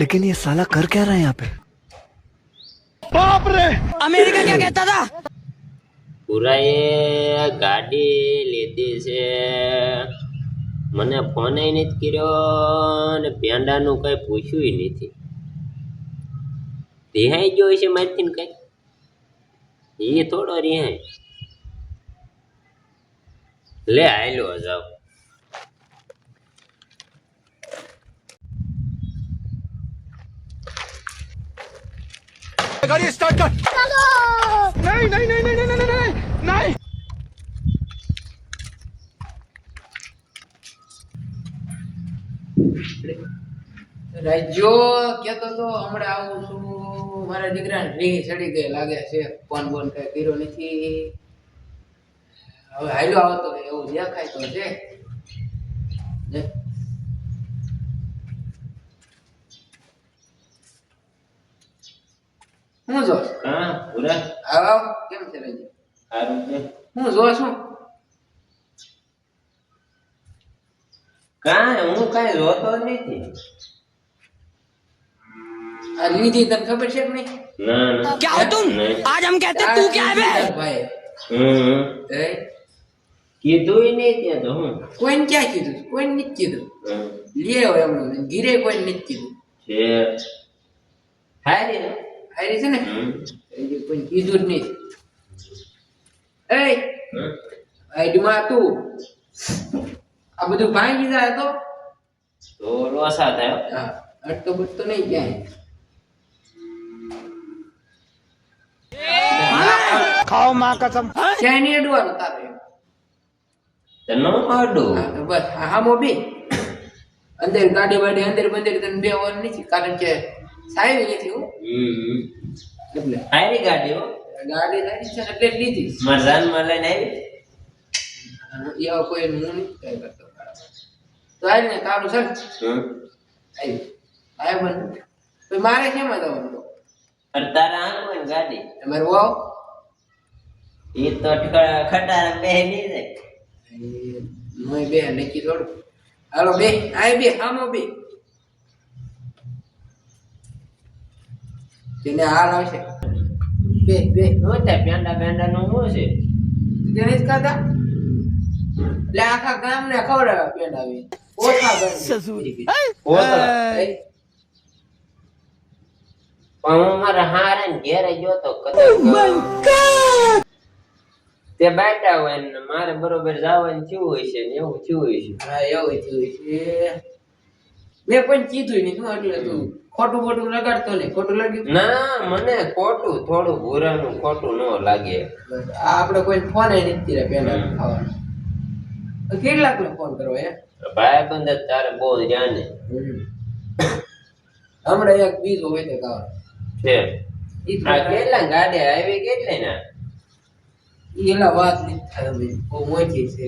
लेकिन ये साला कर क्या रहा है यहाँ पे? बाप रे अमेरिका क्या कहता था? પૂરા એ ગાડી લીધી છે મને ફોન નથી કર્યો ને પેંડાનું કઈ પૂછ્યું નથી રિહાઈ ગયો છે મારથી ને કઈ એ થોડો રિહાય લે આયલો જાવ गाड़ी स्टार्ट कर नहीं नहीं नहीं नहीं नहीं नहीं नहीं રાજ્યો કેતો તો હમણાં આવું છું મારા દીકરાને રીહ ચડી ગઈ લાગે છે ફોન બોન કઈ કર્યો નથી હવે હાલ્યો આવતો એવું દેખાય તો છે હું જો હા પૂરા આવો કેમ છે રાજ્ય સારું છે હું જો છું કાંઈ હું કાંઈ જોતો નથી આ લીધી તને ખબર છે કે નહીં ના ના क्या हो तुम? आज हम कहते तू क्या है बे? ભાઈ એ કીધું નહીં ત્યાં તો હું કોઈને ક્યાં કીધું કોઈને નથી કીધું લે એમનું ગીરે કોઈને નથી કીધું છે હારી ને હારી છે ને કોઈ કીધું જ નહીં એ આઈડમાં તું આ બધું ભાંગી જાય તો લોસા થાય હા અટતો બટતો નહીં ક્યાંય खाओ माँ कसम ક્યાંય નહીં અડવાનું તારે તનો આડું હા તો બસ હામો બે અંદર ગાડી વાડી અંદર બંદર તને બેવાનું નથી કારણ કે સારી નથી હું એટલે હારી ગાડી હો ગાડી સારી છે એટલે જ લીધી મારા જાનમાં લઈને આવી એવા કોઈ હું નથી કઈ કરતો તો આજ ને તારું સર આવી આય બન તો મારે કેમ જવાનું અરે તારા આંખો ને ગાડી તમારે વાવ એ તો ખટારા બે નહીં જાય મોય બે નક્કી થોડું હાલો બે આય બે હામો બે તેને હાલ આવશે બે બે શું થાય પેંડા પેંડા નું શું છે તેને જ ખાધા એટલે આખા ગામ ને ખવડાવે પેંડાવી ઓછા ગામ પણ હું મારા હારે ને ઘેરે ગયો તો કદાચ તે બાટા હોય ને મારે બરોબર જવાનું થયું હોય છે ને એવું થયું હોય છે હા એવું થયું છે મેં પણ કીધું નહીં શું એટલે તું ખોટું ખોટું લગાડતો નહીં ખોટું લાગ્યું ના મને ખોટું થોડું ભૂરાનું ખોટું ન લાગે આ આપણે કોઈ ફોન નથી કર્યા પેલા ખાવાનું તો કેટલાક નો ફોન કરવો હે ભાઈ બંધ તારે બહુ જાણે હમણાં એક બીજો હોય તો ખાવાનું છે ઈ તો આ કેટલા ગાડી આવી કેટલી ના ઈ એલા વાત નથી થાય હવે બહુ મોટી છે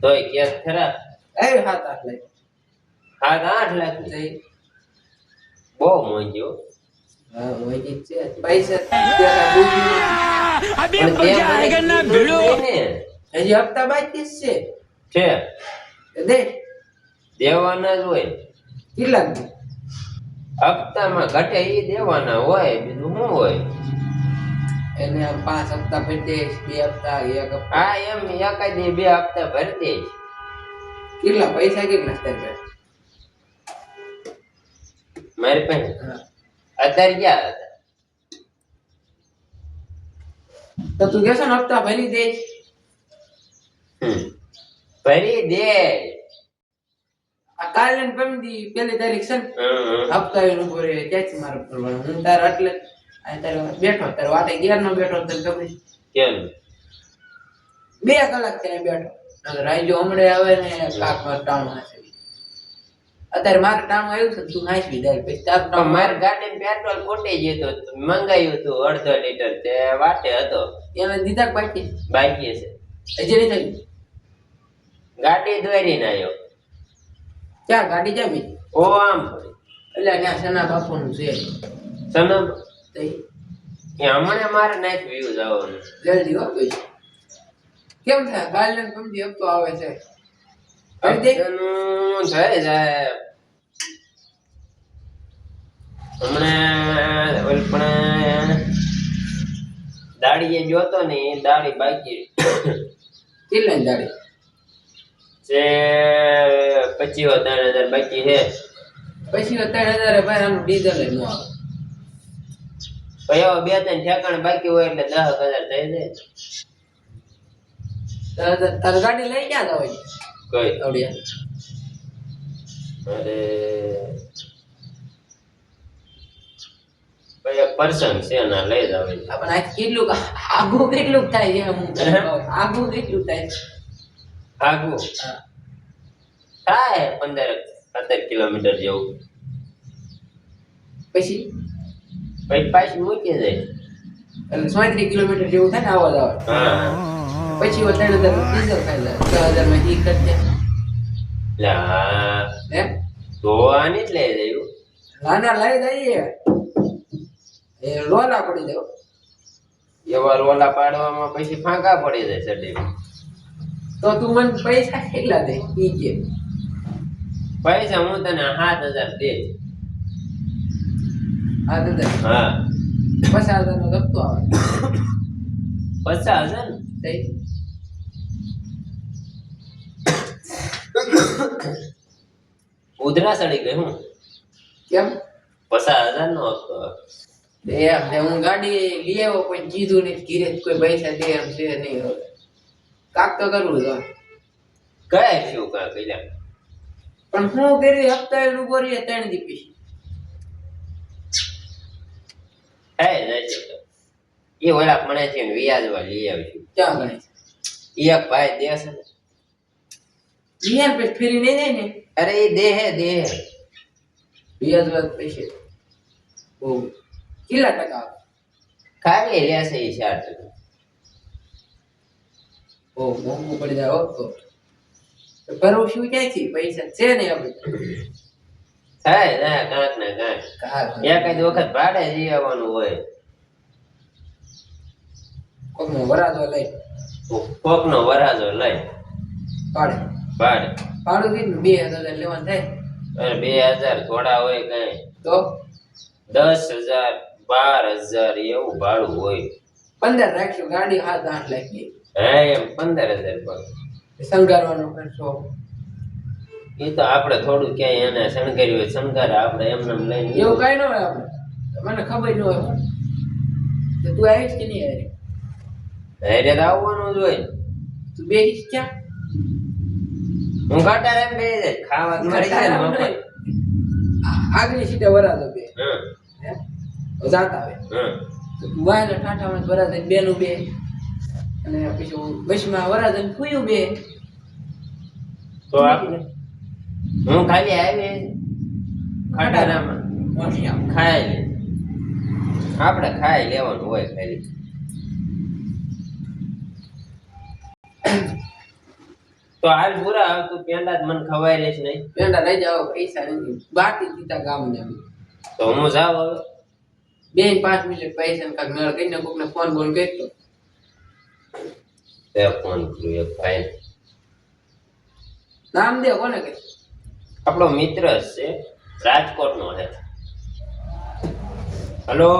તોય ક્યાંક ખરા એ 7-8 લાખ 7-8 લાખ થઈ બહુ મોંઘી હા મોટી છે પૈસા ત્યારે બુજી अभी मजा आएगा ना भिड़ो. હજી હપ્તા બાકી જ છે છે દે દેવાના જ હોય કેટલા દે હપ્તામાં ઘટે ઈ દેવાના હોય બીજું શું હોય એને આમ 5 હપ્તા ભરી દે 2 હપ્તા 1 હપ્તા હા એમ એકાદી 2 હપ્તા ભરી દે કેટલા પૈસા કેટલા છે તારી પાસે? મારી પાસે હા અત્યારે ક્યાં હતા તો તું કહેશો ને હપ્તા ભરી દે ભરી દે આ કાલે ને પમદી પહેલી તારીખ છે ને હપ્તા એનું ભરે ક્યાંથી મારે ભરવાનું હું તારે એટલે આ તારે બેઠો તારે વાટે ઘેર નો બેઠો તને ખબર છે? કેમ 2 કલાક ત્યાં બેઠો રાઈજો હમણે આવે ને કાક ટાણું હશે અત્યારે મારે ટાણું આવ્યું છે તું નાખી દે પછી તાર પણ મારી ગાડીમાં પેટ્રોલ ખૂટી ગયું તો મંગાવ્યું હતું 1.5 લીટર તે વાટે હતો એને દીધા બાકી બાકી છે હજી નહીં થઈ ગાડી દોરીને આવ્યો ક્યાં ગાડી જામી ઓ આમ એટલે ત્યાં સના બાપુનું છે સનમ તો એ હમણાં મારે નાખ્યું જવાનું જલ્દી હો ભાઈ કેમ થાય કાલે ને પમદી હપ્તો આવે છે કરી દે હપ્તાનું થઈ જાય હમણાં ઓલ પણ દાડીએ જોતો ને એ દાડી બાકી કેટલાની દાડી છે 25,000 બાકી છે. પછી 3,000 ભાઈ આનું ડીઝલ ય ન આવે. પછી હવે 2-3 ઠેકાણે બાકી હોય એટલે 10,000 થઈ જાય. તારે ગાડી લઈ ક્યાં જવાય કઈ આવડિયા? અરે ભાઈ એક પ્રસંગ છે ના લઈ જાવ. પણ આ કેટલું આગું કેટલું થાય છે અમુક આગું કેટલું થાય છે? આગું હા. થાય 15-17 કિલોમીટર જેવું. પછી પછી પાછી મૂકી જાય. એટલે 37 કિલોમીટર જેવું થાય ને આવવા જવા. હા પછી 3,000 ડીઝલ ખાઈ જાય 6,000 માં ઈ કરજે લા હે તો આની જ લઈ જાય. નાના લઈ જઈએ એ લોલા પડી જાવ. એવા રોલા પાડવામાં પછી ફાંકા પડી જાય સડી. તો તું મને પૈસા કેટલા દે ઈ કે પૈસા હું તને 7,000 દે. હા દાદા હા 50,000 નો ધક્કો આવે 50,000 ને થઈ ઉધરા સડી ગઈ હું કેમ 50,000 નો હપ્તો. એમ ને હું ગાડી લઈ આવ્યો કોઈ કીધું નહીં ઘીરે કોઈ પૈસા દે એમ છે નહીં હવે કાક તો કરવું છે કઈ શું કા કઈલા પણ હું કરી હપ્તા એ ઉભો રહીએ 3 દી પછી હે નથી એ ઓલા મને છે ને વ્યાજવા લઈ આવશું. ક્યાં ગણે એક ભાઈ દેશ ને. યાર પછી ફેરી નહીં જાય ને અરે એ દેહે વ્યાજ પૈસે બહુ કેટલા ટકા આવે? ખાલી લેશે એ 4%. બહુ મોંઘું પડી જાય હો તો કરવું શું ક્યાંથી પૈસા છે ને આપણે થાય થાય કાંક ને કાંક એક જ વખત ભાડે જઈ આવવાનું હોય. કોકનો વરાદો લઈ કોક નો વરાજો લઈ પાડે ભાડે. ભાડું કેટલું 2,000 લેવાનું થાય અરે 2,000 થોડા હોય કઈ તો 10,000 12,000 એવું ભાડું હોય. 15 રાખશું ગાડી 7-8 લાખ ની હા એમ 15,000 પર. શણગારવાનો ખર્ચો એ તો આપણે થોડું ક્યાંય એને શણગાર્યું હોય શણગારે આપણે એમને એમ લઈને એવું કઈ ન હોય આપણે મને ખબર ન હોય તો તું આવીશ કે નહીં આવી હેરે તો આવવાનું જ હોય. તું બેહીશ ક્યાં હું ઘટાર એમ બે જાય ખાવા મળી જાય ને મફત. આગલી સીટે વરાદો બે હમ હે જાતા આવે હમ તો તું વાયને ઠાઠામાં વરાદે બેનું બે અને પછી બસમાં વરાદે ફૂયું બે તો આપણે હું ખાલી આવી ખટારામાં ખાઈ લે આપણે ખાઈ લેવાનું હોય ખાલી. તો હાલ પૂરા તું પેંડા જ મને ખવાય લેશ નહીં પેંડા લઈ જાઓ પૈસા નથી બાકી દીધા ગામ ને તો હું જાઉં હવે 2-5 મિનિટ પૈસા કાંક મેળ કરીને કોકને ફોન બોન કરતો તે ફોન કર્યો એક ભાઈ નામ દે કોને કે આપણો મિત્ર છે રાજકોટ નો છે. હલો